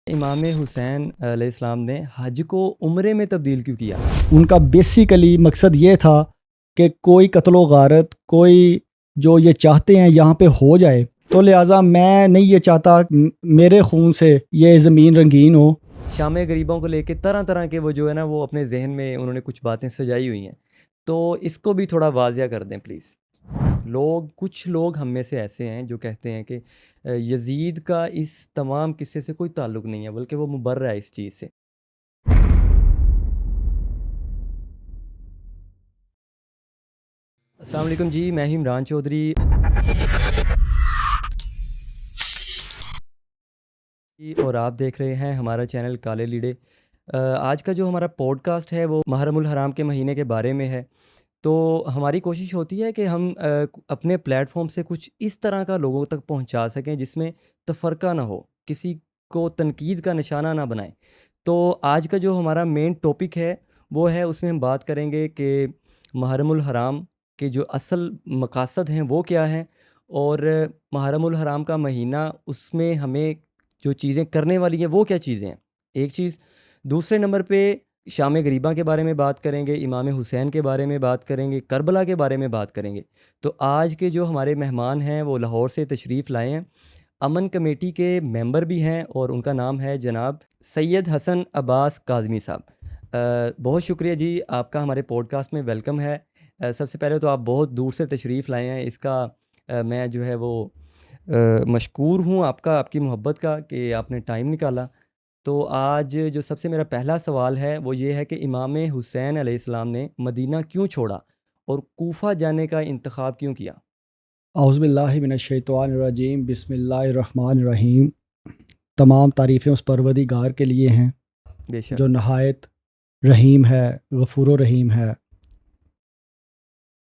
امام حسین علیہ السلام نے حج کو عمرے میں تبدیل کیوں کیا؟ ان کا بیسیکلی مقصد یہ تھا کہ کوئی قتل و غارت، کوئی جو یہ چاہتے ہیں یہاں پہ ہو جائے، تو لہٰذا میں نہیں یہ چاہتا میرے خون سے یہ زمین رنگین ہو۔ شام غریبوں کو لے کے طرح طرح کے وہ جو ہے نا وہ اپنے ذہن میں انہوں نے کچھ باتیں سجائی ہوئی ہیں، تو اس کو بھی تھوڑا واضح کر دیں پلیز۔ کچھ لوگ ہم میں سے ایسے ہیں جو کہتے ہیں کہ یزید کا اس تمام قصے سے کوئی تعلق نہیں ہے، بلکہ وہ مبرہ ہے اس چیز سے۔ السلام علیکم جی، میں ہی عمران چودھری اور آپ دیکھ رہے ہیں ہمارا چینل کالے لیڑے۔ آج کا جو ہمارا پوڈ کاسٹ ہے وہ محرم الحرام کے مہینے کے بارے میں ہے۔ تو ہماری کوشش ہوتی ہے کہ ہم اپنے پلیٹ فارم سے کچھ اس طرح کا لوگوں تک پہنچا سکیں جس میں تفرقہ نہ ہو، کسی کو تنقید کا نشانہ نہ بنائیں۔ تو آج کا جو ہمارا مین ٹاپک ہے وہ ہے، اس میں ہم بات کریں گے کہ محرم الحرام کے جو اصل مقاصد ہیں وہ کیا ہیں، اور محرم الحرام کا مہینہ اس میں ہمیں جو چیزیں کرنے والی ہیں وہ کیا چیزیں ہیں، ایک چیز۔ دوسرے نمبر پہ شام غریبہ کے بارے میں بات کریں گے، امام حسین کے بارے میں بات کریں گے، کربلا کے بارے میں بات کریں گے۔ تو آج کے جو ہمارے مہمان ہیں وہ لاہور سے تشریف لائے ہیں، امن کمیٹی کے ممبر بھی ہیں، اور ان کا نام ہے جناب سید حسن عباس کاظمی صاحب۔ بہت شکریہ جی، آپ کا ہمارے پوڈ کاسٹ میں ویلکم ہے۔ سب سے پہلے تو آپ بہت دور سے تشریف لائے ہیں، اس کا میں جو ہے وہ مشکور ہوں آپ کی محبت کا کہ آپ نے ٹائم نکالا۔ تو آج جو سب سے میرا پہلا سوال ہے وہ یہ ہے کہ امام حسین علیہ السلام نے مدینہ کیوں چھوڑا اور کوفہ جانے کا انتخاب کیوں کیا؟ اعوذ باللہ من الشیطان الرجیم، بسم اللہ الرحمن الرحیم۔ تمام تعریفیں اس پروردگار کے لیے ہیں بے شک۔ جو نہایت رحیم ہے، غفور و رحیم ہے۔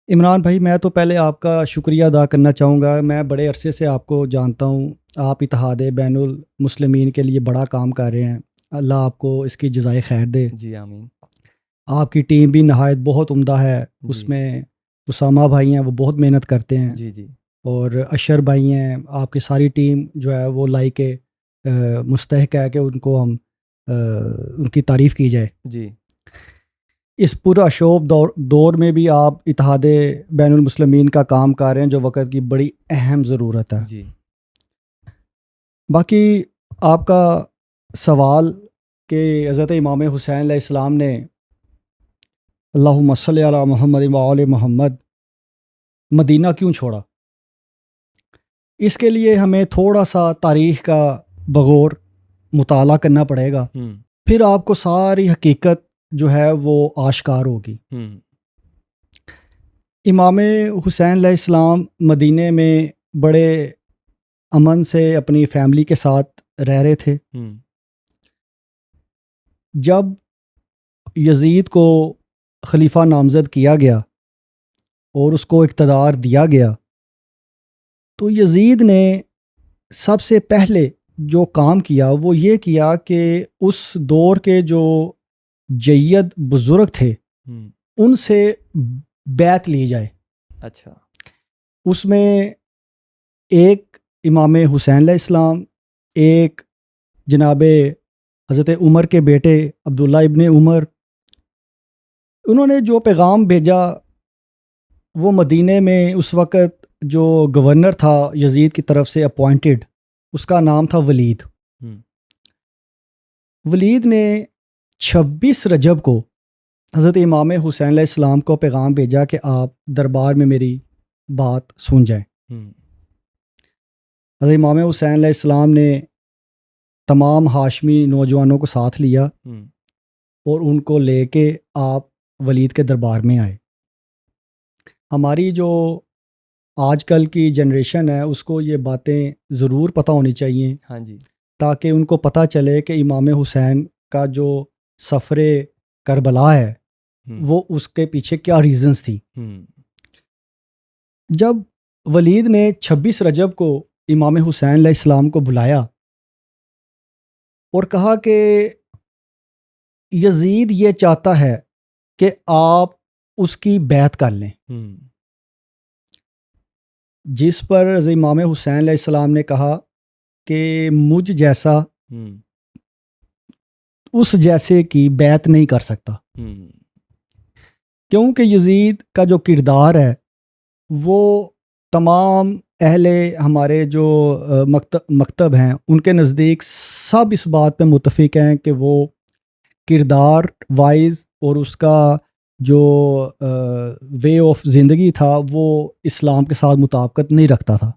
عمران بھائی، میں تو پہلے آپ کا شکریہ ادا کرنا چاہوں گا۔ میں بڑے عرصے سے آپ کو جانتا ہوں، آپ اتحاد بین المسلمین کے لیے بڑا کام کر رہے ہیں، اللہ آپ کو اس کی جزائے خیر دے۔ جی آمین۔ آپ کی ٹیم بھی نہایت بہت عمدہ ہے، اس جی میں اسامہ بھائی ہیں، وہ بہت محنت کرتے ہیں، جی جی اور اشر بھائی ہیں، آپ کی ساری ٹیم جو ہے وہ لائق مستحق ہے کہ ان کو ہم ان کی تعریف کی جائے۔ جی اس پورا شوب دور میں بھی آپ اتحاد بین المسلمین کا کام کر رہے ہیں، جو وقت کی بڑی اہم ضرورت ہے۔ جی باقی آپ کا سوال کہ حضرت امام حسین علیہ السلام نے اللہم صلی علی محمد وآل محمد مدینہ کیوں چھوڑا، اس کے لیے ہمیں تھوڑا سا تاریخ کا بغور مطالعہ کرنا پڑے گا، پھر آپ کو ساری حقیقت جو ہے وہ آشکار ہوگی۔ امام حسین علیہ السلام مدینے میں بڑے امن سے اپنی فیملی کے ساتھ رہ رہے تھے۔ جب یزید کو خلیفہ نامزد کیا گیا اور اس کو اقتدار دیا گیا، تو یزید نے سب سے پہلے جو کام کیا وہ یہ کیا کہ اس دور کے جو جید بزرگ تھے ان سے بیعت لی جائے۔ اچھا۔ اس میں ایک امام حسین علیہ السلام، ایک جناب حضرت عمر کے بیٹے عبداللہ ابن عمر، انہوں نے جو پیغام بھیجا وہ مدینے میں اس وقت جو گورنر تھا یزید کی طرف سے اپوائنٹڈ، اس کا نام تھا ولید۔ ولید نے 26 رجب کو حضرت امام حسین علیہ السلام کو پیغام بھیجا کہ آپ دربار میں میری بات سن جائیں۔ حضرت امام حسین علیہ السلام نے تمام ہاشمی نوجوانوں کو ساتھ لیا اور ان کو لے کے آپ ولید کے دربار میں آئے۔ ہماری جو آج کل کی جنریشن ہے اس کو یہ باتیں ضرور پتہ ہونی چاہیے، ہاں جی، تاکہ ان کو پتہ چلے کہ امام حسین کا جو سفر کربلا ہے وہ اس کے پیچھے کیا ریزنز تھی۔ جب ولید نے 26 رجب کو امام حسین علیہ السلام کو بلایا اور کہا کہ یزید یہ چاہتا ہے کہ آپ اس کی بیعت کر لیں، جس پر امام حسین علیہ السلام نے کہا کہ مجھ جیسا اس جیسے کی بیعت نہیں کر سکتا، کیونکہ یزید کا جو کردار ہے وہ تمام اہل ہمارے جو مکتب ہیں ان کے نزدیک سب اس بات پہ متفق ہیں کہ وہ کردار وائز اور اس کا جو وے آف زندگی تھا وہ اسلام کے ساتھ مطابقت نہیں رکھتا تھا۔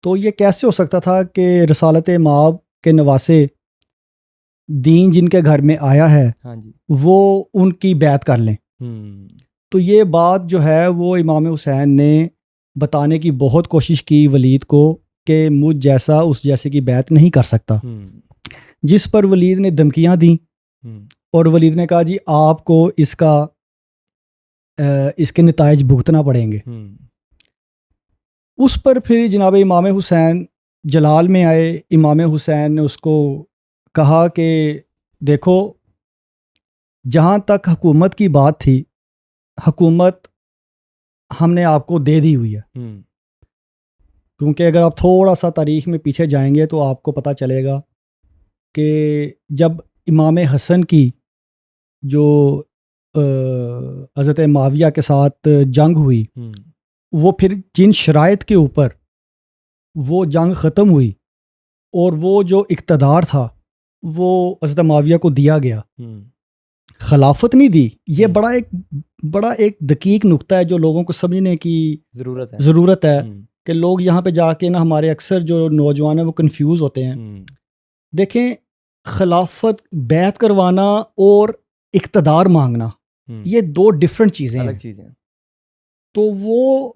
تو یہ کیسے ہو سکتا تھا کہ رسالت مآب کے نواسے دین جن کے گھر میں آیا ہے وہ ان کی بیعت کر لیں؟ تو یہ بات جو ہے وہ امام حسین نے بتانے کی بہت کوشش کی ولید کو کہ مجھ جیسا اس جیسے کی بیعت نہیں کر سکتا، جس پر ولید نے دھمکیاں دیں اور ولید نے کہا جی آپ کو اس کے نتائج بھگتنا پڑیں گے۔ اس پر پھر جناب امام حسین جلال میں آئے، امام حسین نے اس کو کہا کہ دیکھو جہاں تک حکومت کی بات تھی، حکومت ہم نے آپ کو دے دی ہوئی ہے، کیونکہ اگر آپ تھوڑا سا تاریخ میں پیچھے جائیں گے تو آپ کو پتہ چلے گا کہ جب امام حسن کی جو حضرت معاویہ کے ساتھ جنگ ہوئی، وہ پھر جن شرائط کے اوپر وہ جنگ ختم ہوئی اور وہ جو اقتدار تھا وہ حضرت معاویہ کو دیا گیا، خلافت نہیں دی۔ یہ بڑا ایک دقیق نقطہ ہے جو لوگوں کو سمجھنے کی ضرورت ہے کہ لوگ یہاں پہ جا کے نا ہمارے اکثر جو نوجوان ہیں وہ کنفیوز ہوتے ہیں۔ دیکھیں خلافت بیعت کروانا اور اقتدار مانگنا یہ دو ڈیفرنٹ چیزیں ہیں۔ تو وہ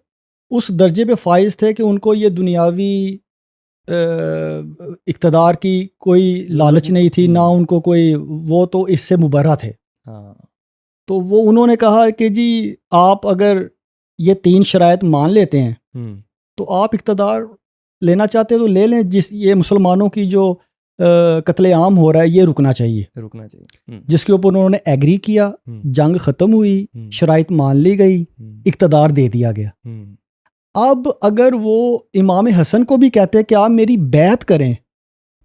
اس درجے پہ فائز تھے کہ ان کو یہ دنیاوی اقتدار کی کوئی لالچ نہیں تھی، نہ ان کو کوئی، وہ تو اس سے مبرہ تھے۔ تو وہ انہوں نے کہا کہ جی آپ اگر یہ 3 شرائط مان لیتے ہیں تو آپ اقتدار لینا چاہتے ہیں تو لے لیں، یہ مسلمانوں کی جو قتل عام ہو رہا ہے یہ رکنا چاہیے، جس کے اوپر انہوں نے ایگری کیا، جنگ ختم ہوئی، شرائط مان لی گئی، اقتدار دے دیا گیا۔ اب اگر وہ امام حسن کو بھی کہتے کہ آپ میری بیعت کریں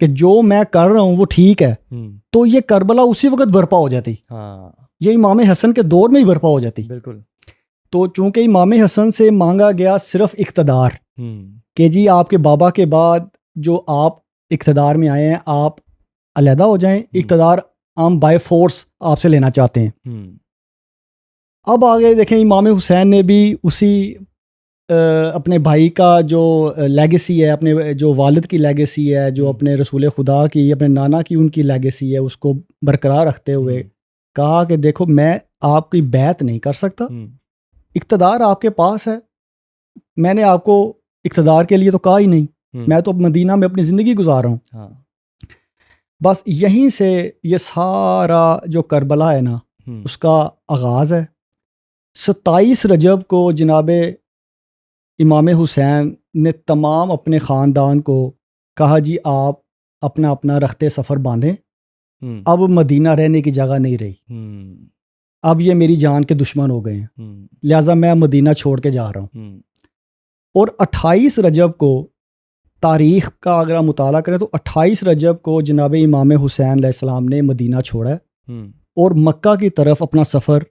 کہ جو میں کر رہا ہوں وہ ٹھیک ہے، تو یہ کربلا اسی وقت برپا ہو جاتی، یہ امام حسن کے دور میں ہی برپا ہو جاتی۔ بالکل۔ تو چونکہ امام حسن سے مانگا گیا صرف اقتدار کہ جی آپ کے بابا کے بعد جو آپ اقتدار میں آئے ہیں آپ علیحدہ ہو جائیں، اقتدار ہم بائی فورس آپ سے لینا چاہتے ہیں۔ اب آگے دیکھیں امام حسین نے بھی اسی اپنے بھائی کا جو لیگیسی ہے، اپنے جو والد کی لیگیسی ہے، جو اپنے رسول خدا کی، اپنے نانا کی ان کی لیگیسی ہے، اس کو برقرار رکھتے ہوئے کہا کہ دیکھو میں آپ کی بیعت نہیں کر سکتا، اقتدار آپ کے پاس ہے، میں نے آپ کو اقتدار کے لیے تو کہا ہی نہیں، میں تو مدینہ میں اپنی زندگی گزار رہا ہوں۔ بس یہیں سے یہ سارا جو کربلا ہے نا اس کا آغاز ہے۔ 27 رجب کو جناب امام حسین نے تمام اپنے خاندان کو کہا جی آپ اپنا اپنا رخت سفر باندھیں، اب مدینہ رہنے کی جگہ نہیں رہی، اب یہ میری جان کے دشمن ہو گئے ہیں، لہٰذا میں مدینہ چھوڑ کے جا رہا ہوں۔ اور 28 رجب کو تاریخ کا اگر آپ مطالعہ کریں تو 28 رجب کو جناب امام حسین علیہ السلام نے مدینہ چھوڑا ہے اور مکہ کی طرف اپنا سفر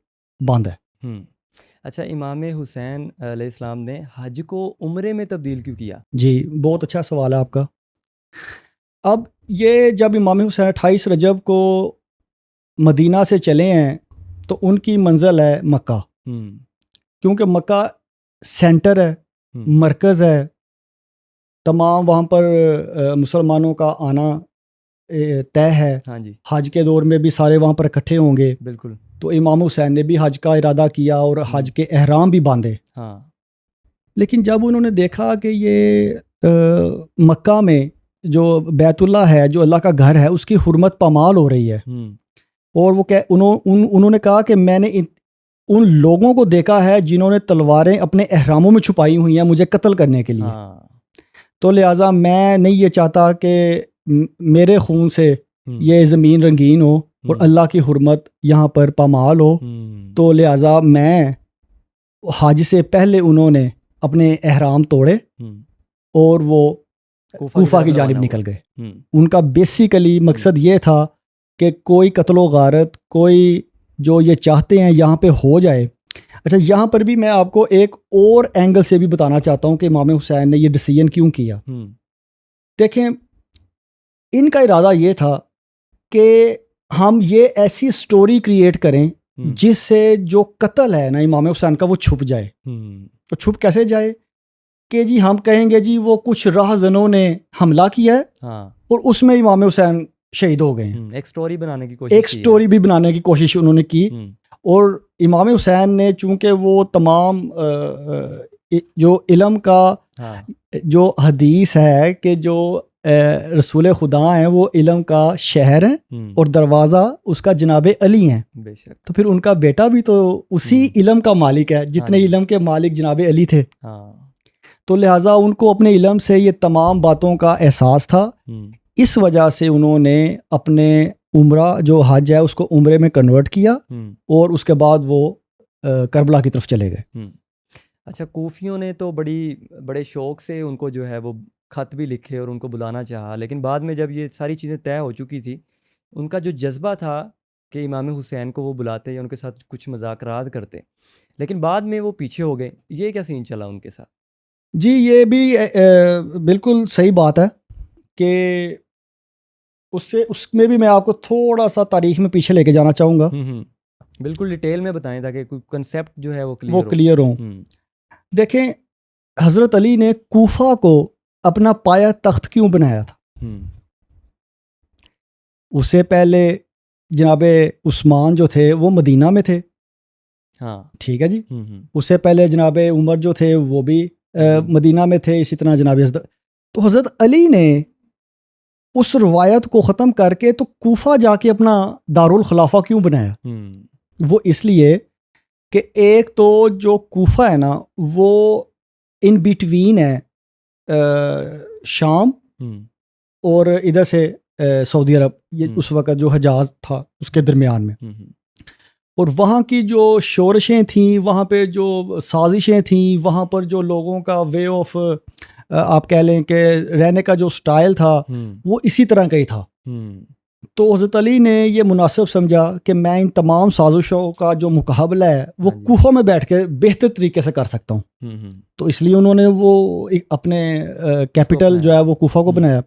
باندھا ہے۔ اچھا، امام حسین علیہ السلام نے حج کو عمرے میں تبدیل کیوں کیا؟ جی بہت اچھا سوال ہے آپ کا۔ اب یہ جب امام حسین 28 رجب کو مدینہ سے چلے ہیں تو ان کی منزل ہے مکہ، کیونکہ مکہ سینٹر ہے، مرکز ہے، تمام وہاں پر مسلمانوں کا آنا طے ہے۔ حج کے دور میں بھی سارے وہاں پر اکٹھے ہوں گے۔ بالکل۔ تو امام حسین نے بھی حج کا ارادہ کیا اور حج کے احرام بھی باندھے۔ لیکن جب انہوں نے دیکھا کہ یہ مکہ میں جو بیت اللہ ہے، جو اللہ کا گھر ہے، اس کی حرمت پامال ہو رہی ہے، اور وہ انہوں نے کہا کہ میں نے ان لوگوں کو دیکھا ہے جنہوں نے تلواریں اپنے احراموں میں چھپائی ہوئی ہیں مجھے قتل کرنے کے لیے، تو لہٰذا میں نہیں یہ چاہتا کہ میرے خون سے یہ زمین رنگین ہو اور اللہ کی حرمت یہاں پر پامال ہو، تو لہٰذا میں حج سے پہلے انہوں نے اپنے احرام توڑے اور وہ کوفہ کی جانب نکل گئے۔ ان کا بیسیکلی مقصد یہ تھا کہ کوئی قتل و غارت، کوئی جو یہ چاہتے ہیں یہاں پہ ہو جائے. اچھا یہاں پر بھی میں آپ کو ایک اور اینگل سے بھی بتانا چاہتا ہوں کہ امام حسین نے یہ ڈیسیژن کیوں کیا. دیکھیں ان کا ارادہ یہ تھا کہ ہم یہ ایسی سٹوری کریٹ کریں جس سے جو قتل ہے نا امام حسین کا وہ چھپ جائے. تو چھپ کیسے جائے کہ جی ہم کہیں گے جی وہ کچھ راہزنوں نے حملہ کیا ہے اور اس میں امام حسین شہید ہو گئے ہیں. ایک سٹوری بنانے کی کوشش، ایک سٹوری بھی بنانے کی کوشش انہوں نے کی. اور امام حسین نے چونکہ وہ تمام جو علم کا جو حدیث ہے کہ جو رسول خدا ہیں وہ علم کا شہر ہیں اور دروازہ اس کا جناب علی ہیں. تو پھر ان کا بیٹا بھی تو اسی علم کا مالک ہے جتنے علم کے مالک جناب علی تھے. تو لہٰذا ان کو اپنے علم سے یہ تمام باتوں کا احساس تھا. اس وجہ سے انہوں نے اپنے عمرہ جو حج ہے اس کو عمرے میں کنورٹ کیا اور اس کے بعد وہ کربلا کی طرف چلے گئے. اچھا کوفیوں نے تو بڑے شوق سے ان کو جو ہے وہ خط بھی لکھے اور ان کو بلانا چاہا، لیکن بعد میں جب یہ ساری چیزیں طے ہو چکی تھی ان کا جو جذبہ تھا کہ امام حسین کو وہ بلاتے یا ان کے ساتھ کچھ مذاکرات کرتے، لیکن بعد میں وہ پیچھے ہو گئے. یہ کیا سین چلا ان کے ساتھ؟ جی یہ بھی بالکل صحیح بات ہے کہ اس میں بھی میں آپ کو تھوڑا سا تاریخ میں پیچھے لے کے جانا چاہوں گا. بالکل ڈیٹیل میں بتائیں تاکہ کوئی کنسیپٹ جو ہے وہ کلیئر ہو. دیکھیں حضرت علی نے کوفہ کو اپنا پایا تخت کیوں بنایا تھا؟ اس سے پہلے جناب عثمان جو تھے وہ مدینہ میں تھے. ٹھیک ہے جی. اس سے پہلے جناب عمر جو تھے وہ بھی مدینہ میں تھے. اسی طرح جناب تو حضرت علی نے اس روایت کو ختم کر کے تو کوفہ جا کے اپنا دارالخلافہ کیوں بنایا؟ وہ اس لیے کہ ایک تو جو کوفہ ہے نا وہ ان بیٹوین ہے شام اور ادھر سے سعودی عرب، یہ اس وقت جو حجاز تھا اس کے درمیان میں. اور وہاں کی جو شورشیں تھیں، وہاں پہ جو سازشیں تھیں، وہاں پر جو لوگوں کا وے آف آپ کہہ لیں کہ رہنے کا جو سٹائل تھا وہ اسی طرح کا ہی تھا. تو حضرت علی نے یہ مناسب سمجھا کہ میں ان تمام سازشوں کا جو مقابلہ ہے وہ کوفہ میں بیٹھ کے بہتر طریقے سے کر سکتا ہوں. تو اس لیے انہوں نے وہ اپنے کیپٹل جو ہے وہ کوفہ کو بنایا.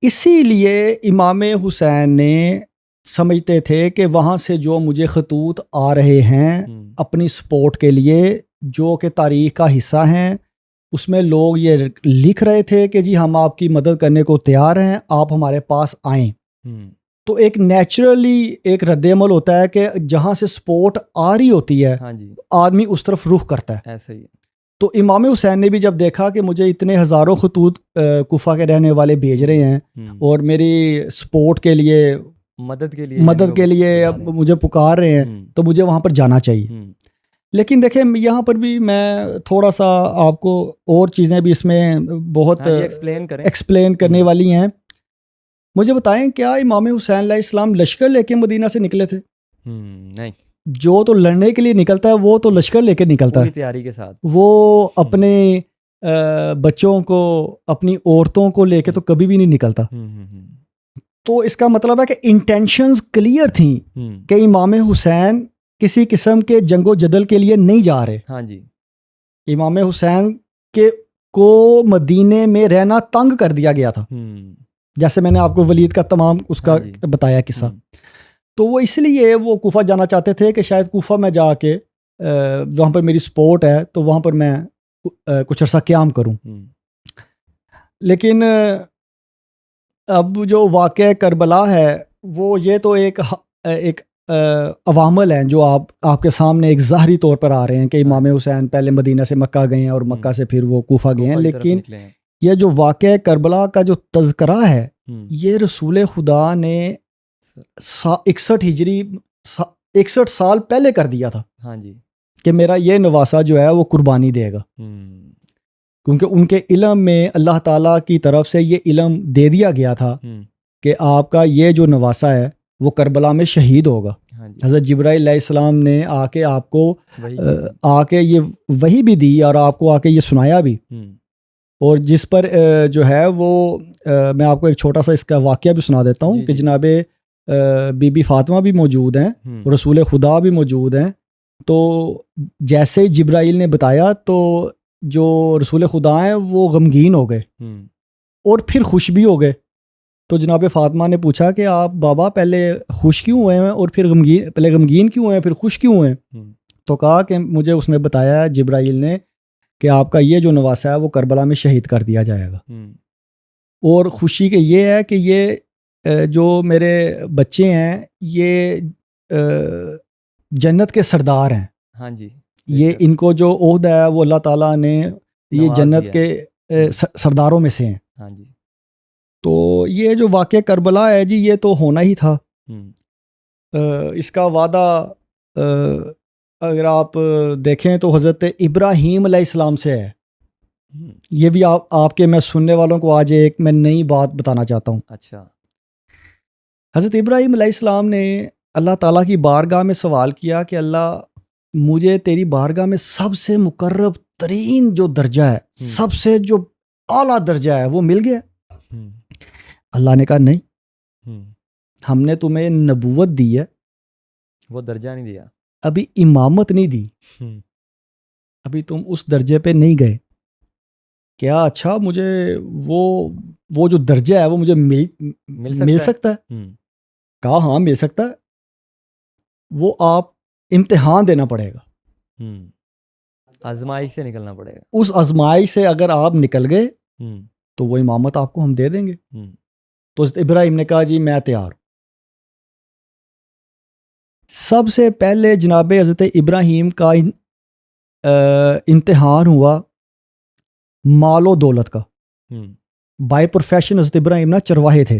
اسی لیے امام حسین نے سمجھتے تھے کہ وہاں سے جو مجھے خطوط آ رہے ہیں اپنی سپورٹ کے لیے جو کہ تاریخ کا حصہ ہیں، اس میں لوگ یہ لکھ رہے تھے کہ جی ہم آپ کی مدد کرنے کو تیار ہیں، آپ ہمارے پاس آئیں. تو ایک نیچرلی ایک رد عمل ہوتا ہے کہ جہاں سے سپورٹ آ رہی ہوتی ہے آدمی اس طرف رخ کرتا ہے. ایسا ہی. تو امام حسین نے بھی جب دیکھا کہ مجھے اتنے ہزاروں خطوط کوفہ کے رہنے والے بھیج رہے ہیں اور میری سپورٹ کے لیے مدد کے لیے اب مجھے پکار رہے ہیں تو مجھے وہاں پر جانا چاہیے. لیکن دیکھیں یہاں پر بھی میں تھوڑا سا آپ کو اور چیزیں بھی اس میں بہت ایکسپلین کرنے والی ہیں. مجھے بتائیں کیا امام حسین علیہ السلام لشکر لے کے مدینہ سے نکلے تھے؟ نہیں. جو تو لڑنے کے لیے نکلتا ہے وہ تو لشکر لے کے نکلتا ہے تیاری کے ساتھ. وہ اپنے بچوں کو اپنی عورتوں کو لے کے تو کبھی بھی نہیں نکلتا. تو اس کا مطلب ہے کہ انٹینشنز کلیئر تھیں کہ امام حسین کسی قسم کے جنگ و جدل کے لیے نہیں جا رہے. ہاں جی. امام حسین کو مدینے میں رہنا تنگ کر دیا گیا تھا، جیسے میں نے آپ کو ولید کا تمام اس کا بتایا قصہ. تو وہ اس لیے وہ کوفہ جانا چاہتے تھے کہ شاید کوفہ میں جا کے وہاں پر میری سپورٹ ہے تو وہاں پر میں کچھ عرصہ قیام کروں. لیکن اب جو واقعہ کربلا ہے وہ یہ تو ایک عوامل ہیں جو آپ کے سامنے ایک ظاہری طور پر آ رہے ہیں کہ امام حسین پہلے مدینہ سے مکہ گئے ہیں اور مکہ سے پھر وہ کوفہ گئے ہیں. لیکن یہ جو واقعہ کربلا کا جو تذکرہ ہے یہ رسول خدا نے 61 ہجری 61 سال پہلے کر دیا تھا. ہاں جی. کہ میرا یہ نواسہ جو ہے وہ قربانی دے گا. کیونکہ ان کے علم میں اللہ تعالیٰ کی طرف سے یہ علم دے دیا گیا تھا کہ آپ کا یہ جو نواسہ ہے وہ کربلا میں شہید ہوگا. حضرت جبرائیل علیہ السلام نے آ کے آپ کو آ کے یہ وحی بھی دی اور آپ کو آ کے یہ سنایا بھی. اور جس پر جو ہے وہ میں آپ کو ایک چھوٹا سا اس کا واقعہ بھی سنا دیتا ہوں کہ جناب بی بی فاطمہ بھی موجود ہیں، رسول خدا بھی موجود ہیں. تو جیسے جبرائیل نے بتایا تو جو رسول خدا ہیں وہ غمگین ہو گئے اور پھر خوش بھی ہو گئے. تو جناب فاطمہ نے پوچھا کہ آپ بابا پہلے خوش کیوں ہوئے ہیں اور پھر پہلے غمگین کیوں ہوئے ہیں پھر خوش کیوں ہوئے ہیں؟ تو کہا کہ مجھے اس نے بتایا جبرائیل نے کہ آپ کا یہ جو نواسہ ہے وہ کربلا میں شہید کر دیا جائے گا، اور خوشی کے یہ ہے کہ یہ جو میرے بچے ہیں یہ جنت کے سردار ہیں. ہاں جی، یہ ان کو جو عہدہ ہے وہ اللہ تعالیٰ نے یہ جنت کے سرداروں میں سے ہیں. ہاں جی. تو یہ جو واقعہ کربلا ہے جی یہ تو ہونا ہی تھا. اس کا وعدہ اگر آپ دیکھیں تو حضرت ابراہیم علیہ السلام سے ہے. یہ بھی آپ کے میں سننے والوں کو آج ایک میں نئی بات بتانا چاہتا ہوں. اچھا. حضرت ابراہیم علیہ السلام نے اللہ تعالیٰ کی بارگاہ میں سوال کیا کہ اللہ مجھے تیری بارگاہ میں سب سے مقرب ترین جو درجہ ہے، سب سے جو اعلیٰ درجہ ہے وہ مل گیا. اللہ نے کہا نہیں، ہم نے تمہیں نبوت دی ہے، وہ درجہ نہیں دیا، ابھی امامت نہیں دی، ابھی تم اس درجے پہ نہیں گئے. کیا اچھا مجھے وہ جو درجہ ہے وہ مجھے مل سکتا ہے؟ کہا ہاں مل سکتا ہے، وہ آپ امتحان دینا پڑے گا، آزمائش سے نکلنا پڑے گا. اس آزمائش سے اگر آپ نکل گئے تو وہ امامت آپ کو ہم دے دیں گے. تو حضرت ابراہیم نے کہا جی میں تیار ہوں. سب سے پہلے جناب حضرت ابراہیم کا امتحان ہوا مال و دولت کا. بائی پروفیشن حضرت ابراہیم نا چرواہے تھے،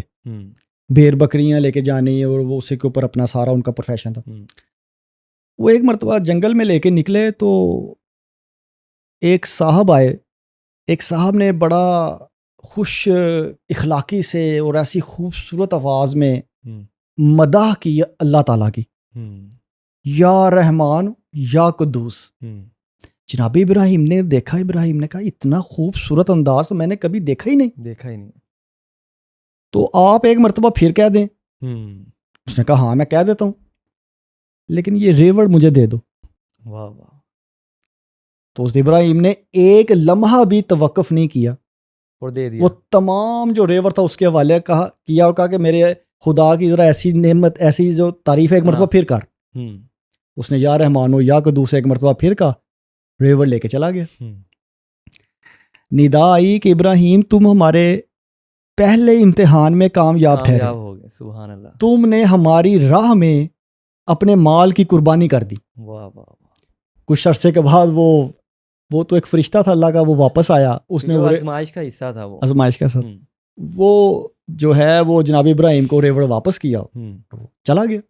بھیڑ بکریاں لے کے جانی اور وہ اسی کے اوپر اپنا سارا ان کا پروفیشن تھا. وہ ایک مرتبہ جنگل میں لے کے نکلے تو ایک صاحب آئے. ایک صاحب نے بڑا خوش اخلاقی سے اور ایسی خوبصورت آواز میں مداح کی اللہ تعالیٰ کی، یا رحمان یا قدوس. جناب ابراہیم نے دیکھا، ابراہیم نے کہا اتنا خوبصورت انداز تو میں نے کبھی دیکھا ہی نہیں. تو آپ ایک مرتبہ پھر کہہ دیں. اس نے کہا ہاں میں کہہ دیتا ہوں، لیکن یہ ریوڑ مجھے دے دو. واہ واہ. تو اس ابراہیم نے ایک لمحہ بھی توقف نہیں کیا اور دے دیا. وہ تمام جو ریوڑ تھا اس کے حوالے کیا اور کہا کہ میرے خدا کی ذرا ایسی نعمت، ایسی جو تعریف ایک مرتبہ پھر کر. اس نے یا رحمان ہو یا قدوس ایک مرتبہ پھر کہا، ریوڑ لے کے چلا گیا. ندا آئی کہ ابراہیم تم ہمارے پہلے امتحان میں کامیاب ٹھہرے، ہو گئے. سبحان اللہ. تم نے ہماری راہ میں اپنے مال کی قربانی کر دی. واہ واہ. کچھ عرصے کے بعد وہ تو ایک فرشتہ تھا اللہ کا، وہ واپس آیا. اس نے آزمائش کا حصہ تھا، وہ آزمائش کا ساتھ وہ جو ہے وہ جناب ابراہیم کو ریوڑ واپس کیا، چلا گیا.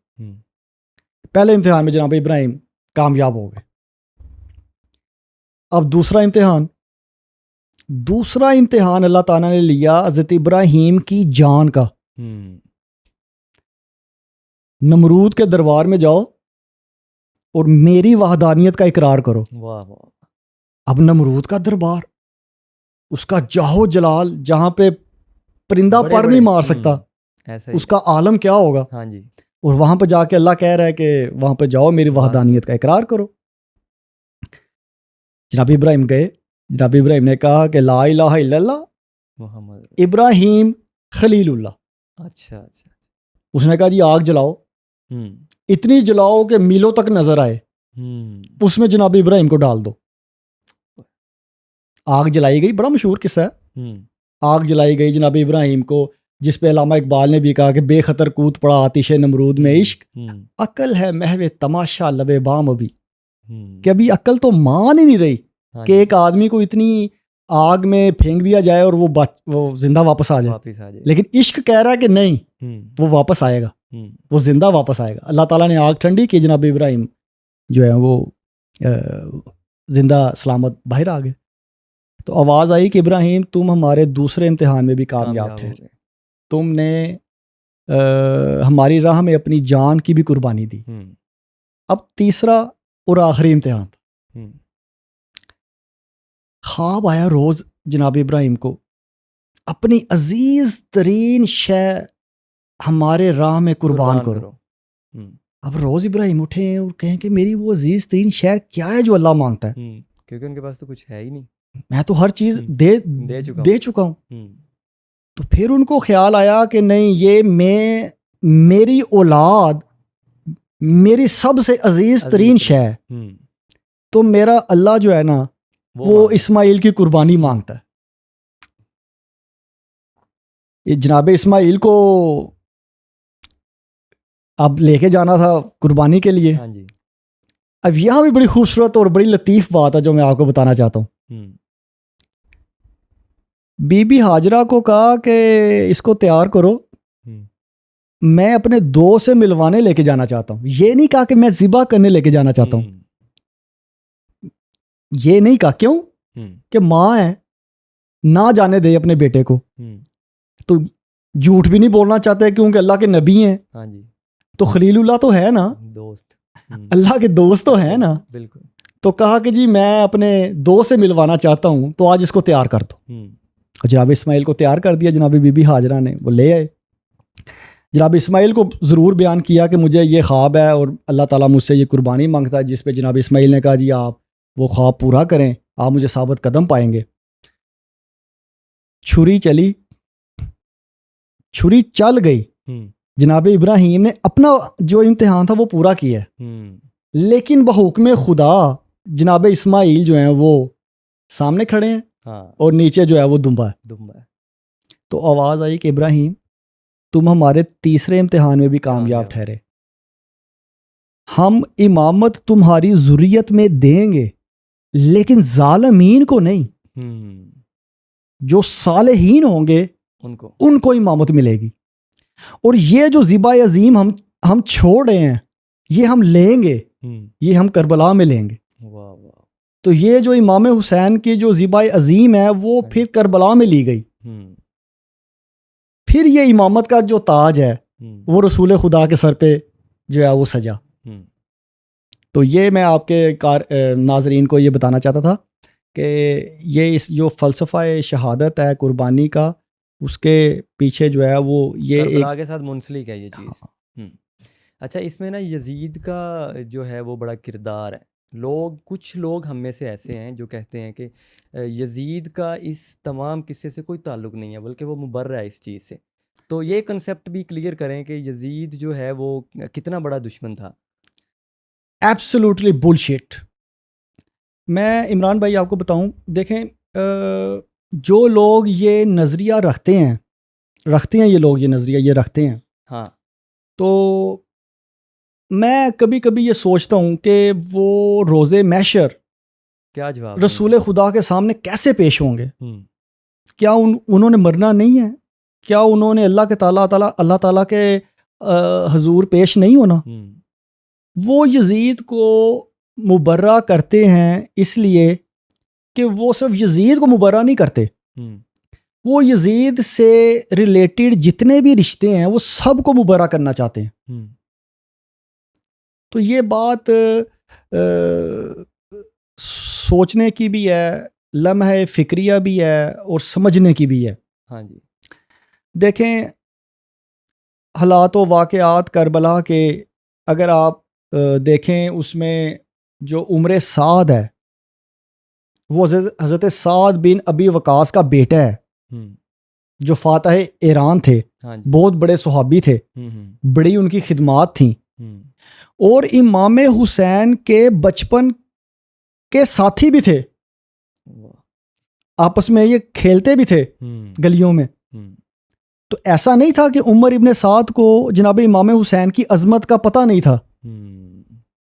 پہلے امتحان میں جناب ابراہیم کامیاب ہو گئے. اب دوسرا امتحان اللہ تعالیٰ نے لیا حضرت ابراہیم کی جان کا. نمرود کے دربار میں جاؤ اور میری وحدانیت کا اقرار کرو. واہ واہ. اب نمرود کا دربار، اس کا جاہو جلال، جہاں پہ پرندہ پر نہیں مار سکتا، اس کا عالم کیا ہوگا. ہاں جی. اور وہاں پہ جا کے اللہ کہہ رہا ہے کہ وہاں پہ جاؤ میری وحدانیت کا اقرار کرو. جناب ابراہیم گئے. جناب ابراہیم نے کہا کہ لا الہ الا اللہ محمد ابراہیم خلیل اللہ. اچھا اچھا. اس نے کہا جی آگ جلاؤ، اتنی جلاؤ کہ میلوں تک نظر آئے، اس میں جناب ابراہیم کو ڈال دو. آگ جلائی گئی، بڑا مشہور قصہ ہے. آگ جلائی گئی جناب ابراہیم کو، جس پہ علامہ اقبال نے بھی کہا کہ بے خطر کود پڑا آتش نمرود میں عشق، عقل ہے محو تماشا لب بام ابھی. کہ ابھی عقل تو مان ہی نہیں رہی کہ ایک آدمی کو اتنی آگ میں پھینک دیا جائے اور وہ زندہ واپس آ جائے. لیکن عشق کہہ رہا ہے کہ نہیں، وہ واپس آئے گا، وہ زندہ واپس آئے گا. اللہ تعالیٰ نے آگ ٹھنڈی کی، جناب ابراہیم جو ہے وہ زندہ سلامت باہر آ گئے. تو آواز آئی کہ ابراہیم تم ہمارے دوسرے امتحان میں بھی کامیاب تھے، تم نے ہماری راہ میں اپنی جان کی بھی قربانی دی. اب تیسرا اور آخری امتحان تھا. خواب آیا روز جناب ابراہیم کو، اپنی عزیز ترین شے ہمارے راہ میں قربان کرو. کرو. اب روز ابراہیم اٹھیں اور کہیں کہ میری وہ عزیز ترین شے کیا ہے جو اللہ مانگتا ہے. کیونکہ ان کے پاس تو کچھ ہے ہی نہیں. میں تو ہر چیز دے چکا ہوں. تو پھر ان کو خیال آیا کہ نہیں، یہ میری اولاد میری سب سے عزیز ترین شے ہے، تو میرا اللہ جو ہے نا وہ اسماعیل کی قربانی مانگتا ہے. یہ جناب اسماعیل کو اب لے کے جانا تھا قربانی کے لیے. اب یہاں بھی بڑی خوبصورت اور بڑی لطیف بات ہے جو میں آپ کو بتانا چاہتا ہوں. بی بی ہاجرہ کو کہا کہ اس کو تیار کرو، میں اپنے دوست سے ملوانے لے کے جانا چاہتا ہوں. یہ نہیں کہا کہ میں ذبح کرنے لے کے جانا چاہتا ہوں. یہ نہیں کہا. کیوں؟ کہ ماں ہے، نہ جانے دے اپنے بیٹے کو. تو جھوٹ بھی نہیں بولنا چاہتے کیونکہ اللہ کے نبی ہیں. تو خلیل اللہ تو ہے نا، دوست، اللہ کے دوست تو ہیں نا. بالکل. تو کہا کہ جی میں اپنے دوست سے ملوانا چاہتا ہوں، تو آج اس کو تیار کر دو. جناب اسماعیل کو تیار کر دیا جناب بی بی ہاجرہ نے. وہ لے آئے. جناب اسماعیل کو ضرور بیان کیا کہ مجھے یہ خواب ہے اور اللہ تعالیٰ مجھ سے یہ قربانی مانگتا ہے، جس پہ جناب اسماعیل نے کہا جی آپ وہ خواب پورا کریں، آپ مجھے ثابت قدم پائیں گے. چھری چلی، چھری چل گئی. جناب ابراہیم نے اپنا جو امتحان تھا وہ پورا کیا ہے، لیکن بحکم خدا جناب اسماعیل جو ہیں وہ سامنے کھڑے ہیں اور نیچے جو ہے وہ دمبا ہے. تو آواز آئی کہ ابراہیم تم ہمارے تیسرے امتحان میں بھی کامیاب ٹھہرے. ہم امامت تمہاری ذریت میں دیں گے لیکن ظالمین کو نہیں. جو صالحین ہوں گے ان کو امامت ملے گی. اور یہ جو ذبح عظیم ہم چھوڑ رہے ہیں یہ ہم لیں گے، یہ ہم کربلا میں لیں گے. تو یہ جو امام حسین کی جو ذبح عظیم ہے وہ پھر کربلا میں لی گئی. پھر یہ امامت کا جو تاج ہے وہ رسول خدا کے سر پہ جو ہے وہ سجا. تو یہ میں آپ کے ناظرین کو یہ بتانا چاہتا تھا کہ یہ اس جو فلسفہ شہادت ہے قربانی کا، اس کے پیچھے جو ہے وہ یہ کربلا کے ساتھ منسلک ہے یہ چیز. اچھا، اس میں نا یزید کا جو ہے وہ بڑا کردار ہے. کچھ لوگ ہم میں سے ایسے ہیں جو کہتے ہیں کہ یزید کا اس تمام قصے سے کوئی تعلق نہیں ہے بلکہ وہ مبرہ ہے اس چیز سے. تو یہ کنسیپٹ بھی کلیئر کریں کہ یزید جو ہے وہ کتنا بڑا دشمن تھا. Absolutely bullshit. میں عمران بھائی آپ کو بتاؤں، دیکھیں جو لوگ یہ نظریہ رکھتے ہیں یہ لوگ یہ نظریہ یہ رکھتے ہیں، ہاں، تو میں کبھی کبھی یہ سوچتا ہوں کہ وہ روز محشر کیا جواب رسول خدا کے سامنے کیسے پیش ہوں گے. کیا انہوں نے مرنا نہیں ہے؟ کیا انہوں نے اللہ تعالیٰ کے حضور پیش نہیں ہونا؟ وہ یزید کو مبرہ کرتے ہیں اس لیے کہ وہ صرف یزید کو مبرہ نہیں کرتے، وہ یزید سے ریلیٹڈ جتنے بھی رشتے ہیں وہ سب کو مبرہ کرنا چاہتے ہیں. تو یہ بات سوچنے کی بھی ہے، لمحہ فکریہ بھی ہے اور سمجھنے کی بھی ہے. ہاں جی. دیکھیں حالات و واقعات کربلا کے اگر آپ دیکھیں، اس میں جو عمر سعد ہے وہ حضرت سعد بن ابی وقاص کا بیٹا ہے جو فاتح ایران تھے. بہت بڑے صحابی تھے، بڑی ان کی خدمات تھیں، اور امام حسین کے بچپن کے ساتھی بھی تھے، آپس میں یہ کھیلتے بھی تھے گلیوں میں. تو ایسا نہیں تھا کہ عمر ابن سعد کو جناب امام حسین کی عظمت کا پتہ نہیں تھا،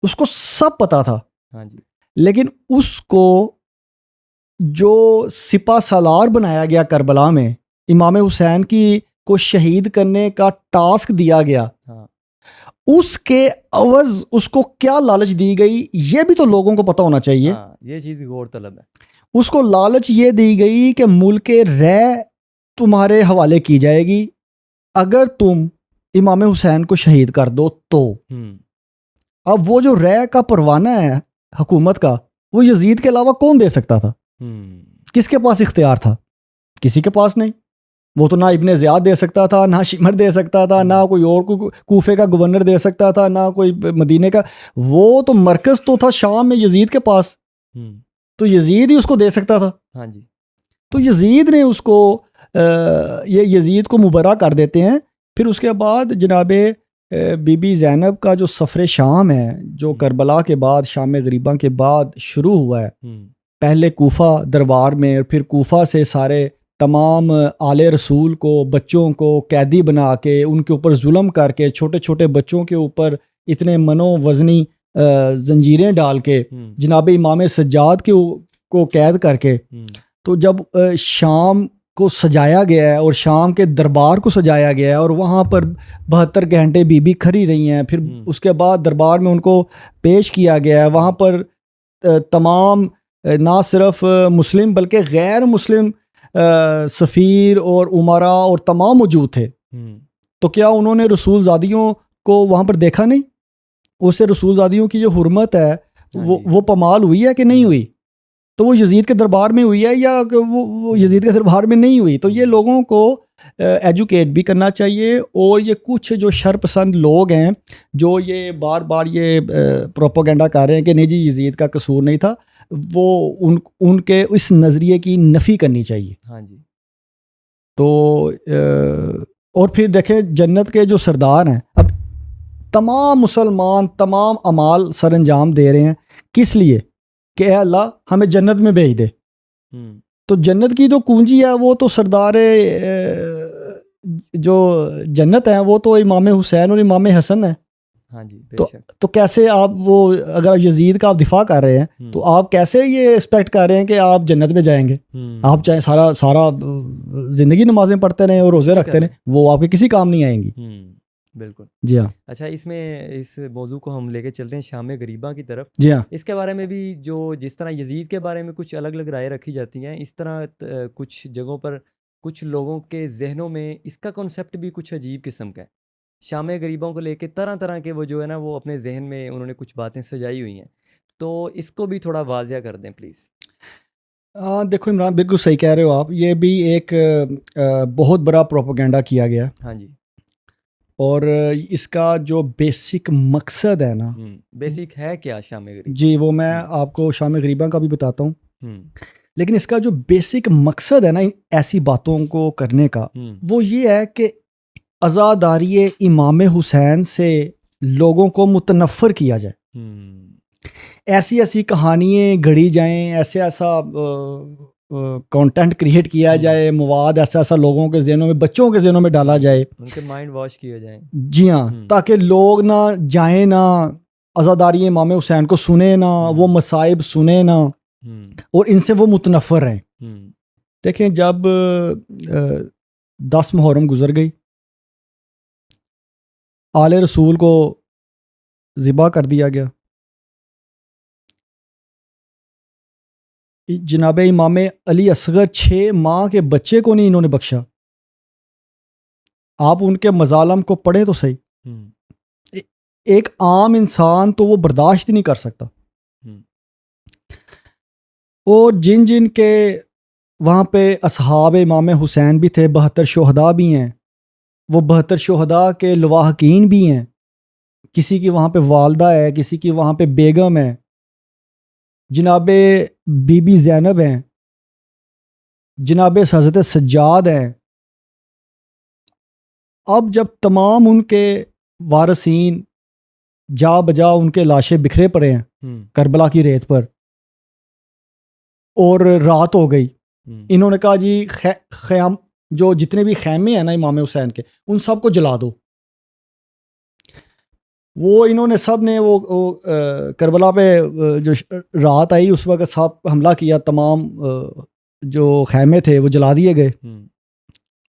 اس کو سب پتہ تھا. لیکن اس کو جو سپہ سالار بنایا گیا کربلا میں، امام حسین کو شہید کرنے کا ٹاسک دیا گیا، اس کے عوض اس کو کیا لالچ دی گئی یہ بھی تو لوگوں کو پتہ ہونا چاہیے. یہ چیز غور طلب ہے. اس کو لالچ یہ دی گئی کہ ملک رے تمہارے حوالے کی جائے گی اگر تم امام حسین کو شہید کر دو تو. اب وہ جو رے کا پروانہ ہے حکومت کا، وہ یزید کے علاوہ کون دے سکتا تھا؟ کس کے پاس اختیار تھا؟ کسی کے پاس نہیں. وہ تو نہ ابن زیاد دے سکتا تھا، نہ شمر دے سکتا تھا، نہ کوئی اور کوفے کا گورنر دے سکتا تھا، نہ کوئی مدینے کا. وہ تو مرکز تو تھا شام میں یزید کے پاس، تو یزید ہی اس کو دے سکتا تھا. ہاں جی. تو یزید نے اس کو یہ یزید کو مبرہ کر دیتے ہیں. پھر اس کے بعد جناب بی بی زینب کا جو سفر شام ہے، جو کربلا کے بعد شام غریبہ کے بعد شروع ہوا ہے، پہلے کوفہ دربار میں، اور پھر کوفہ سے سارے تمام آل رسول کو، بچوں کو قیدی بنا کے ان کے اوپر ظلم کر کے، چھوٹے چھوٹے بچوں کے اوپر اتنے منو وزنی زنجیریں ڈال کے، جناب امام سجاد کو قید کر کے، تو جب شام کو سجایا گیا ہے اور شام کے دربار کو سجایا گیا ہے اور وہاں پر 72 گھنٹے بی بی کھڑی رہی ہیں، پھر اس کے بعد دربار میں ان کو پیش کیا گیا ہے. وہاں پر تمام نہ صرف مسلم بلکہ غیر مسلم سفیر اور امراء اور تمام موجود تھے. تو کیا انہوں نے رسول زادیوں کو وہاں پر دیکھا نہیں؟ اس سے رسول زادیوں کی جو حرمت ہے وہ پامال ہوئی ہے کہ نہیں ہوئی؟ تو وہ یزید کے دربار میں ہوئی ہے یا وہ یزید کے دربار میں نہیں ہوئی؟ تو یہ لوگوں کو ایجوکیٹ بھی کرنا چاہیے. اور یہ کچھ جو شر پسند لوگ ہیں جو یہ بار بار یہ پروپیگنڈا کر رہے ہیں کہ نہیں جی یزید کا قصور نہیں تھا، وہ ان کے اس نظریے کی نفی کرنی چاہیے. ہاں جی. تو اور پھر دیکھیں جنت کے جو سردار ہیں، اب تمام مسلمان تمام اعمال سر انجام دے رہے ہیں کس لیے؟ کہ اے اللہ ہمیں جنت میں بھیج دے. تو جنت کی جو کنجی ہے وہ تو سردار جو جنت ہیں وہ تو امام حسین اور امام حسن ہیں. ہاں جی. تو کیسے آپ وہ اگر آپ یزید کا آپ دفاع کر رہے ہیں تو آپ کیسے یہ ایکسپیکٹ کر رہے ہیں کہ آپ جنت میں جائیں گے؟ آپ چاہے سارا زندگی نمازیں پڑھتے رہیں اور روزے رکھتے رہیں، وہ آپ کے کسی کام نہیں آئیں گی. بالکل. جی ہاں. اچھا، اس موضوع کو ہم لے کے چلتے ہیں شام غریبہ کی طرف. جی ہاں. اس کے بارے میں بھی جس طرح یزید کے بارے میں کچھ الگ الگ رائے رکھی جاتی ہیں، اس طرح کچھ جگہوں پر کچھ لوگوں کے ذہنوں میں اس کا کنسیپٹ بھی کچھ عجیب قسم کا ہے. شام غریبوں کو لے کے طرح طرح کے وہ جو ہے نا وہ اپنے ذہن میں انہوں نے کچھ باتیں سجائی ہوئی ہیں. تو اس کو بھی تھوڑا واضح کر دیں پلیز. دیکھو عمران، بالکل صحیح کہہ رہے ہو آپ. یہ بھی ایک بہت بڑا پروپیگنڈا کیا گیا. ہاں جی. اور اس کا جو بیسک مقصد ہے نا، بیسک ہے کیا شام غریبہ؟ جی وہ میں آپ کو شام غریبہ کا بھی بتاتا ہوں. لیکن اس کا جو بیسک مقصد ہے نا ایسی باتوں کو کرنے کا، وہ یہ ہے کہ عزاداری امام حسین سے لوگوں کو متنفر کیا جائے. ایسی ایسی کہانیاں گھڑی جائیں، ایسا کانٹینٹ کریٹ کیا جائے، مواد ایسا لوگوں کے ذہنوں میں، بچوں کے ذہنوں میں ڈالا جائے، ان کے مائنڈ واش کیے جائیں. جی ہاں، تاکہ لوگ نہ جائیں، نہ عزاداری امام حسین کو سنیں، نہ وہ مصائب سنیں، نہ اور ان سے وہ متنفر رہیں. دیکھیں جب 10 محرم گزر گئی، آل رسول کو ذبح کر دیا گیا. جناب امام علی اصغر 6 ماہ کے بچے کو نہیں انہوں نے بخشا. آپ ان کے مظالم کو پڑھیں تو صحیح. ایک عام انسان تو وہ برداشت نہیں کر سکتا. اور جن کے وہاں پہ اصحاب امام حسین بھی تھے، 72 شہداء بھی ہیں، وہ 72 شہداء کے لواحقین بھی ہیں. کسی کی وہاں پہ والدہ ہے، کسی کی وہاں پہ بیگم ہے، جناب بی بی زینب ہیں، جناب حضرت سجاد ہیں. اب جب تمام ان کے وارثین جا بجا ان کے لاشیں بکھرے پڑے ہیں کربلا کی ریت پر، اور رات ہو گئی، انہوں نے کہا جی خیام جو جتنے بھی خیمے ہیں نا امام حسین کے، ان سب کو جلا دو. وہ انہوں نے سب نے وہ کربلا پہ جو رات آئی اس وقت سب حملہ کیا، تمام جو خیمے تھے وہ جلا دیے گئے.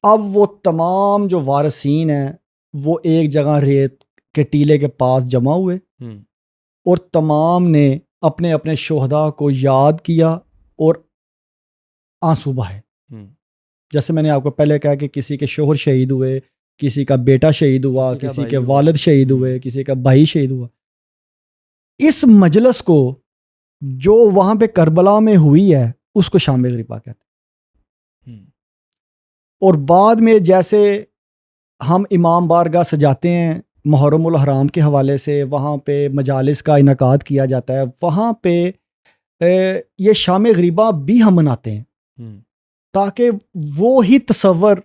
اب وہ تمام جو وارثین ہیں وہ ایک جگہ ریت کے ٹیلے کے پاس جمع ہوئے، اور تمام نے اپنے اپنے شہداء کو یاد کیا اور آنسو بہائے. جیسے میں نے آپ کو پہلے کہا کہ کسی کے شوہر شہید ہوئے، کسی کا بیٹا شہید ہوا، کسی کے والد شہید ہوئے، کسی کا بھائی شہید ہوا. اس مجلس کو جو وہاں پہ کربلا میں ہوئی ہے اس کو شام غریبہ کہتے ہیں. اور بعد میں جیسے ہم امام بارگاہ سجاتے ہیں محرم الحرام کے حوالے سے، وہاں پہ مجالس کا انعقاد کیا جاتا ہے، وہاں پہ یہ شام غریبہ بھی ہم مناتے ہیں تاکہ وہی تصور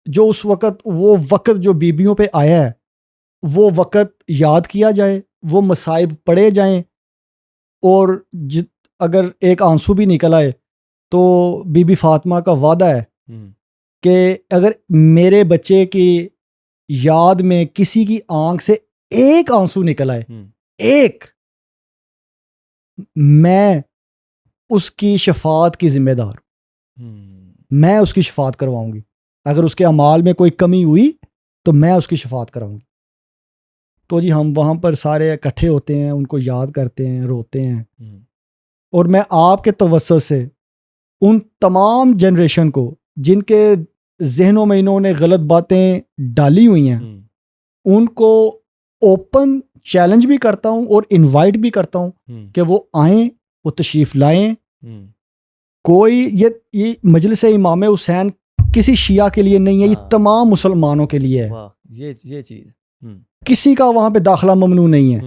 جو اس وقت، وہ وقت جو بیبیوں پہ آیا ہے، وہ وقت یاد کیا جائے، وہ مصائب پڑھے جائیں، اور اگر ایک آنسو بھی نکل آئے تو بی بی فاطمہ کا وعدہ ہے کہ اگر میرے بچے کی یاد میں کسی کی آنکھ سے ایک آنسو نکل آئے، ایک، میں اس کی شفاعت کی ذمہ دار، میں اس کی شفاعت کرواؤں گی، اگر اس کے اعمال میں کوئی کمی ہوئی تو میں اس کی شفاعت کراؤں گی۔ تو جی ہم وہاں پر سارے اکٹھے ہوتے ہیں، ان کو یاد کرتے ہیں، روتے ہیں، اور میں آپ کے توسط سے ان تمام جنریشن کو جن کے ذہنوں میں انہوں نے غلط باتیں ڈالی ہوئی ہیں، ان کو اوپن چیلنج بھی کرتا ہوں اور انوائٹ بھی کرتا ہوں کہ وہ آئیں، وہ تشریف لائیں۔ کوئی یہ مجلس امام حسین کسی شیعہ کے لیے نہیں ہے، یہ تمام مسلمانوں کے لیے ہے۔ یہ چیز کسی کا وہاں پہ داخلہ ممنوع نہیں ہے،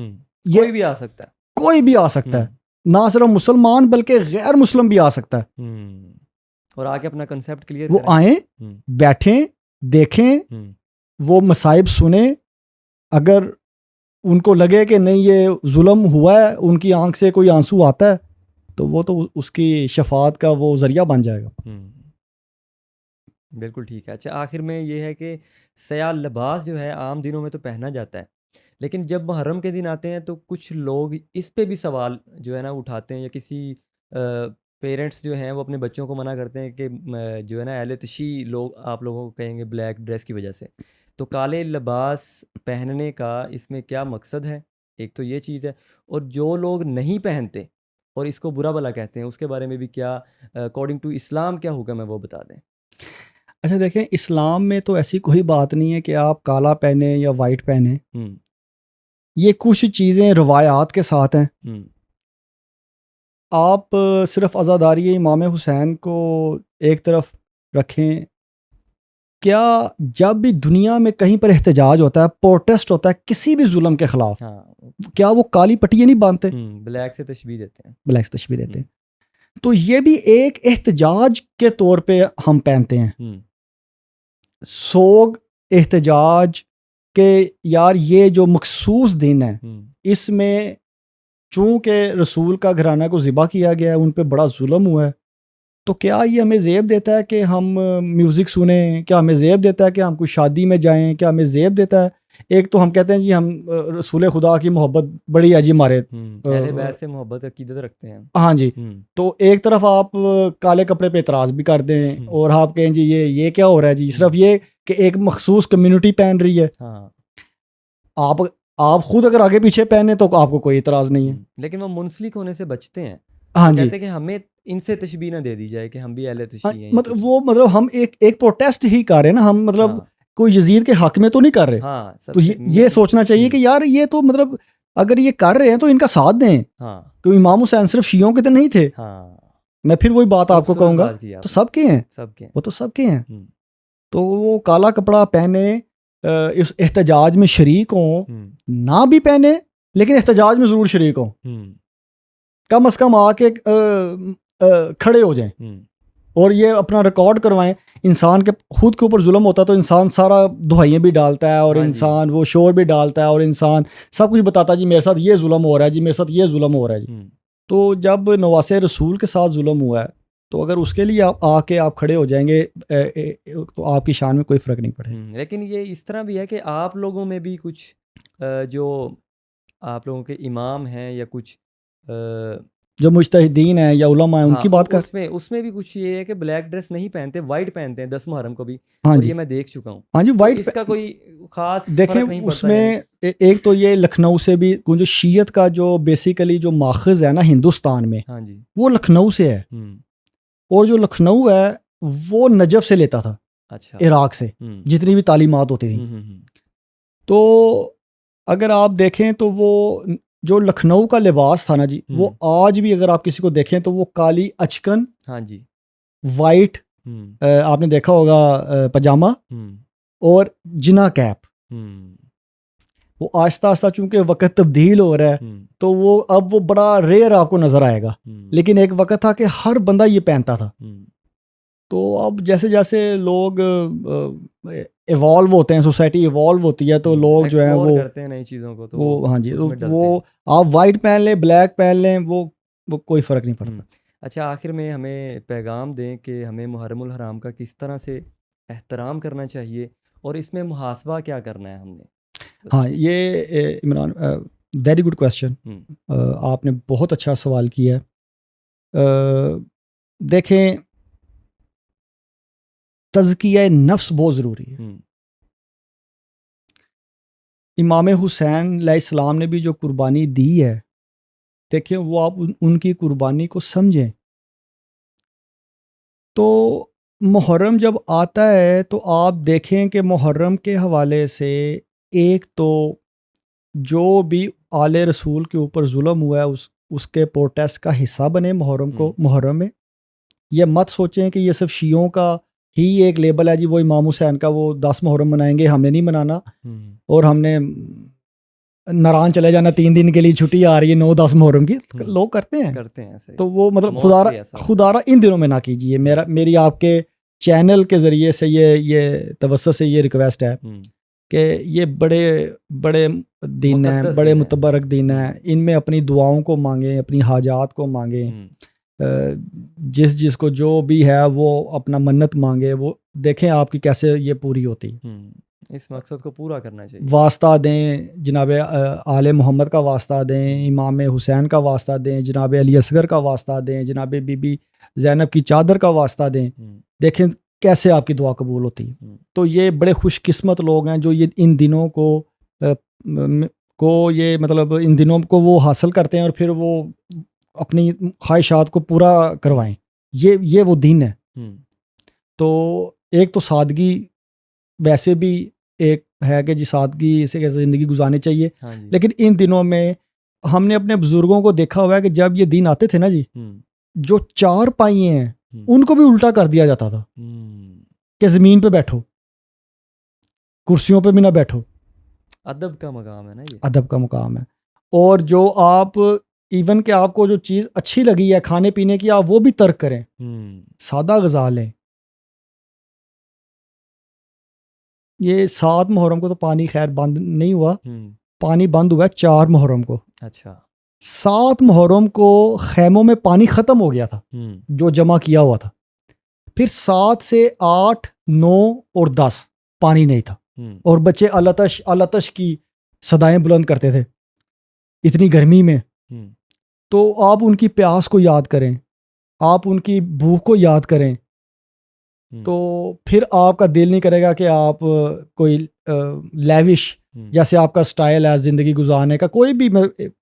کوئی بھی آ سکتا ہے، کوئی بھی آ سکتا ہے، نہ صرف مسلمان بلکہ غیر مسلم بھی آ سکتا ہے، اور آگے اپنا کنسیپٹ کلیئر وہ آئیں، بیٹھیں، دیکھیں، وہ مصائب سنیں، اگر ان کو لگے کہ نہیں یہ ظلم ہوا ہے، ان کی آنکھ سے کوئی آنسو آتا ہے، تو وہ تو اس کی شفاعت کا وہ ذریعہ بن جائے گا۔ بالکل ٹھیک ہے۔ اچھا، آخر میں یہ ہے کہ سیاہ لباس جو ہے عام دنوں میں تو پہنا جاتا ہے، لیکن جب محرم کے دن آتے ہیں تو کچھ لوگ اس پہ بھی سوال جو ہے نا اٹھاتے ہیں، یا کسی پیرنٹس جو ہیں وہ اپنے بچوں کو منع کرتے ہیں کہ جو ہے نا اہل تشیع لوگ آپ لوگوں کو کہیں گے بلیک ڈریس کی وجہ سے، تو کالے لباس پہننے کا اس میں کیا مقصد ہے؟ ایک تو یہ چیز ہے، اور جو لوگ نہیں پہنتے اور اس کو برا بھلا کہتے ہیں، اس کے بارے میں بھی کیا اکارڈنگ ٹو اسلام کیا حکم ہے وہ بتا دیں۔ اچھا دیکھیں، اسلام میں تو ایسی کوئی بات نہیں ہے کہ آپ کالا پہنیں یا وائٹ پہنیں، یہ کچھ چیزیں روایات کے ساتھ ہیں۔ آپ صرف عزاداری امام حسین کو ایک طرف رکھیں، کیا جب بھی دنیا میں کہیں پر احتجاج ہوتا ہے، پروٹیسٹ ہوتا ہے کسی بھی ظلم کے خلاف، کیا وہ کالی پٹیاں نہیں باندھتے؟ بلیک سے تشبیہ دیتے ہیں، بلیک سے تشبیہ دیتے ہیں۔ تو یہ بھی ایک احتجاج کے طور پہ ہم پہنتے ہیں، سوگ، احتجاج کہ یار یہ جو مخصوص دن ہے، اس میں چونکہ رسول کا گھرانہ کو ذبح کیا گیا ہے، ان پہ بڑا ظلم ہوا ہے، تو کیا یہ ہمیں زیب دیتا ہے کہ ہم میوزک سنیں؟ کیا ہمیں زیب دیتا ہے کہ ہم کوئی شادی میں جائیں؟ کیا ہمیں زیب دیتا ہے؟ ایک تو ہم کہتے ہیں جی ہم رسول خدا کی محبت بڑی ہے جی ہمارے، اہل بیت سے محبت عقیدت رکھتے ہیں، ہاں جی، تو ایک طرف آپ کالے کپڑے پہ اعتراض بھی کر دیں اور آپ کہیں جی یہ کیا ہو رہا ہے جی، صرف یہ کہ ایک مخصوص کمیونٹی پہن رہی ہے، آپ خود اگر آگے پیچھے پہنے تو آپ کو کوئی اعتراض نہیں ہے، لیکن وہ منسلک ہونے سے بچتے ہیں، ہاں جی، کہتے ہیں کہ ہمیں ان سے تشبیہ نہ دے دی جائے کہ ہم بھی اہل تشیع ہیں، مطلب ہم ایک پروٹیسٹ ہی کر رہے ہیں نا، ہم مطلب کوئی یزید کے حق میں تو نہیں کر رہے، تو یہ سوچنا چاہیے کہ یار یہ تو مطلب اگر یہ کر رہے ہیں تو ان کا ساتھ دیں، کہ امام حسین صرف شیعوں کے تو نہیں تھے، میں پھر وہی بات آپ کو کہوں گا، تو سب کے ہیں، وہ تو سب کے ہیں، تو وہ کالا کپڑا پہنے، اس احتجاج میں شریک ہوں، نہ بھی پہنے لیکن احتجاج میں ضرور شریک ہوں، کم از کم آ کے کھڑے ہو جائیں اور یہ اپنا ریکارڈ کروائیں۔ انسان کے خود کے اوپر ظلم ہوتا ہے تو انسان سارا دہائیاں بھی ڈالتا ہے، اور انسان وہ شور بھی ڈالتا ہے، اور انسان سب کچھ بتاتا ہے جی میرے ساتھ یہ ظلم ہو رہا ہے جی، میرے ساتھ یہ ظلم ہو رہا ہے جی۔ تو جب نواسے رسول کے ساتھ ظلم ہوا ہے تو اگر اس کے لیے آپ آ کے آپ کھڑے ہو جائیں گے تو آپ کی شان میں کوئی فرق نہیں پڑے۔ لیکن یہ اس طرح بھی ہے کہ آپ لوگوں میں بھی کچھ جو آپ لوگوں کے امام ہیں یا کچھ جو مجتہدین ہیں یا علماء ہیں ان کی بات کر، اس میں بھی کچھ یہ ہے کہ بلیک ڈریس نہیں پہنتے، وائٹ پہنتے ہیں 10 محرم کو بھی، ہاں اور جی، یہ میں دیکھ چکا ہوں، ہاں جی، وائٹ اس کا کوئی خاص دیکھیں فرق نہیں پڑتا اس میں ایک تو یہ لکھنؤ سے بھی جو شیعت کا جو بیسیکلی جو ماخذ ہے نا ہندوستان میں، ہاں جی، وہ لکھنؤ سے ہے، اور جو لکھنؤ ہے وہ نجف سے لیتا تھا، اچھا، عراق سے جتنی بھی تعلیمات ہوتی تھیں۔ تو اگر آپ دیکھیں تو وہ جو لکھنؤ کا لباس تھا نا جی، وہ آج بھی اگر آپ کسی کو دیکھیں تو وہ کالی اچکن، ہاں جی، وائٹ آپ نے دیکھا ہوگا پاجامہ اور جنا کیپ، وہ آہستہ آہستہ چونکہ وقت تبدیل ہو رہا ہے تو وہ اب وہ بڑا ریئر آپ کو نظر آئے گا، لیکن ایک وقت تھا کہ ہر بندہ یہ پہنتا تھا. تو اب جیسے جیسے لوگ ایوالو ہوتے ہیں، سوسائٹی ایوالو ہوتی ہے تو لوگ جو ہیں وہ کرتے ہیں نئی چیزوں کو، تو وہ ہاں جی وہ آپ وائٹ پہن لیں بلیک پہن لیں وہ کوئی فرق نہیں پڑتا. اچھا، آخر میں ہمیں پیغام دیں کہ ہمیں محرم الحرام کا کس طرح سے احترام کرنا چاہیے اور اس میں محاسبہ کیا کرنا ہے ہم نے. ہاں یہ عمران ویری گڈ کویسچن، آپ نے بہت اچھا سوال کیا ہے. دیکھیں تزکیہ نفس بہت ضروری ہے. امام حسین علیہ السلام نے بھی جو قربانی دی ہے، دیکھیں وہ آپ ان کی قربانی کو سمجھیں. تو محرم جب آتا ہے تو آپ دیکھیں کہ محرم کے حوالے سے ایک تو جو بھی آل رسول کے اوپر ظلم ہوا ہے اس کے پروٹیسٹ کا حصہ بنے محرم میں. یہ مت سوچیں کہ یہ صرف شیعوں کا ہی ایک لیبل ہے جی، وہ امام حسین کا وہ 10 محرم منائیں گے، ہم نے نہیں منانا، اور ہم نے ناران چلے جانا 3 دن کے لیے چھٹی آ رہی ہے 9-10 محرم کی. لوگ کرتے ہیں ایسے. تو وہ مطلب خدارہ ان دنوں میں نہ کیجیے. میری آپ کے چینل کے ذریعے سے یہ توسط سے یہ ریکویسٹ ہے کہ یہ بڑے دن ہیں، بڑے متبرک دن ہیں، ان میں اپنی دعاؤں کو مانگیں، اپنی حاجات کو مانگیں. جس کو جو بھی ہے وہ اپنا منت مانگے، وہ دیکھیں آپ کی کیسے یہ پوری ہوتی. اس مقصد کو پورا کرنا چاہیے. واسطہ دیں جناب آل محمد کا واسطہ دیں، امام حسین کا واسطہ دیں، جناب علی اصغر کا واسطہ دیں، جناب بی بی زینب کی چادر کا واسطہ دیں. دیکھیں کیسے آپ کی دعا قبول ہوتی ہے. تو یہ بڑے خوش قسمت لوگ ہیں جو یہ ان دنوں کو یہ مطلب ان دنوں کو وہ حاصل کرتے ہیں اور پھر وہ اپنی خواہشات کو پورا کروائیں. یہ وہ دین ہے. تو ایک تو سادگی ویسے بھی ایک ہے کہ جی سادگی سے کیسے زندگی گزارنی چاہیے، لیکن ان دنوں میں ہم نے اپنے بزرگوں کو دیکھا ہوا ہے کہ جب یہ دن آتے تھے نا جی، جو 4 پائیے ہیں ان کو بھی الٹا کر دیا جاتا تھا کہ زمین پہ بیٹھو، کرسیوں پہ بھی نہ بیٹھو. ادب کا مقام ہے نا، یہ ادب کا مقام ہے. اور جو آپ ایون کہ آپ کو جو چیز اچھی لگی ہے کھانے پینے کی، آپ وہ بھی ترک کریں، سادہ غذا لیں. یہ 7 محرم کو تو پانی خیر بند نہیں ہوا، پانی بند ہوا ہے 4 محرم کو. اچھا 7 محرم کو خیموں میں پانی ختم ہو گیا تھا جو جمع کیا ہوا تھا. پھر 7 سے 8 9 اور 10 پانی نہیں تھا، اور بچے التش کی صدائیں بلند کرتے تھے اتنی گرمی میں. تو آپ ان کی پیاس کو یاد کریں، آپ ان کی بھوک کو یاد کریں، تو پھر آپ کا دل نہیں کرے گا کہ آپ کوئی لیوش جیسے آپ کا سٹائل ہے زندگی گزارنے کا، کوئی بھی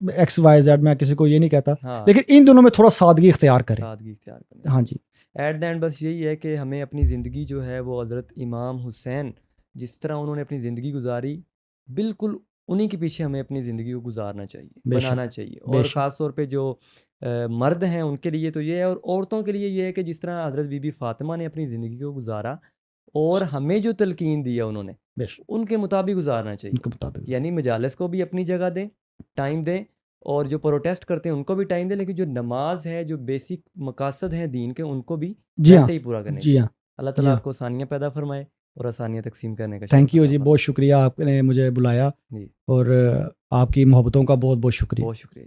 ایکس وائی زیڈ، میں کسی کو یہ نہیں کہتا، لیکن ان دنوں میں تھوڑا سادگی اختیار کریں. ہاں جی، ایٹ دا اینڈ بس یہی ہے کہ ہمیں اپنی زندگی جو ہے وہ حضرت امام حسین جس طرح انہوں نے اپنی زندگی گزاری، بالکل انہی کے پیچھے ہمیں اپنی زندگی کو گزارنا چاہیے، بنانا چاہیے. اور خاص طور پہ جو مرد ہیں ان کے لیے تو یہ ہے، اور عورتوں کے لیے یہ ہے کہ جس طرح حضرت بی بی فاطمہ نے اپنی زندگی کو گزارا اور ہمیں جو تلقین دیا انہوں نے ان کے مطابق گزارنا چاہیے. یعنی مجالس کو بھی اپنی جگہ دیں، ٹائم دیں، اور جو پروٹیسٹ کرتے ہیں ان کو بھی ٹائم دیں، لیکن جو نماز ہے، جو بیسک مقاصد ہیں دین کے، ان کو بھی ایسے ہی پورا کرنے چاہیے. اللہ تعالیٰ آپ کو آسانیاں پیدا فرمائے اور آسانیاں تقسیم کرنے کا. تھینک یو جی، بہت شکریہ آپ نے مجھے بلایا، اور آپ کی محبتوں کا بہت بہت شکریہ. بہت شکریہ.